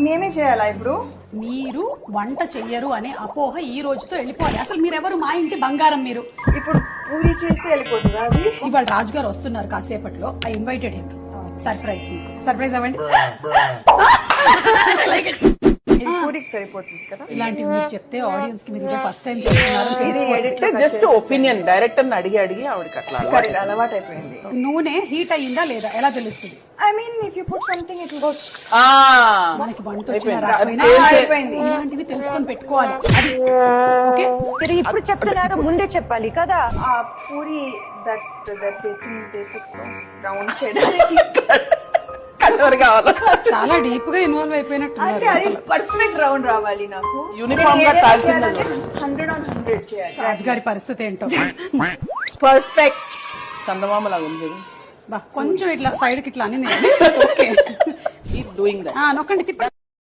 మేమే చేయాలా ఇప్పుడు? మీరు వంట చెయ్యరు అనే అపోహ ఈ రోజుతో వెళ్ళిపోవాలి. అసలు మీరెవరు? మా ఇంటి బంగారం మీరు. ఇప్పుడు పూరి చేస్తే వెళ్ళిపోతుందా అది? ఇవాళ రాజు గారు వస్తున్నారు కాసేపట్లో. I invited him. Surprise surprise అవ్వండి. ఇది పూరికి సరిపోతుంది కదా. ఇలాంటివి మీరు చెప్తే ఆడియన్స్ కి మీరు ఇదే ఫస్ట్ టైం చెప్తున్నారు. జస్ట్ ఒపీనియన్, డైరెక్టర్ అడిగి ఆవిడకి అట్లా అలవాటు అయిపోయింది. నూనె హీట్ అయ్యిందా లేదా ఎలా తెలుస్తుంది? I mean if you put something it will go. మనకి వంట వచ్చిన రాకపోయినా అయిపోయింది. ఇలాంటివి తెలుసుకొని పెట్టుకోవాలి. అది ఓకే. ఇప్పుడు చెప్తున్నారు, ముందే చెప్పాలి కదా. ఆ పూరి దట్ రౌండ్ చేయడానికి కావాలా? చాలా డీప్ గా ఇన్వాల్వ్ అయిపోయినట్టున్నారు. అంటే అది పర్ఫెక్ట్ రౌండ్ రావాలి నాకు. యూనిఫామ్ గా కాల్సింది 100 on 100 చేయాలి. రాజుగారి పరిస్థితి ఏంటో. పర్ఫెక్ట్. చందమామ లాగా ఉంది. కొంచెం ఇట్లా సైడ్ కి ఇట్లా అని ఓకే. Keep doing that. నొక్కండి తిప్పండి.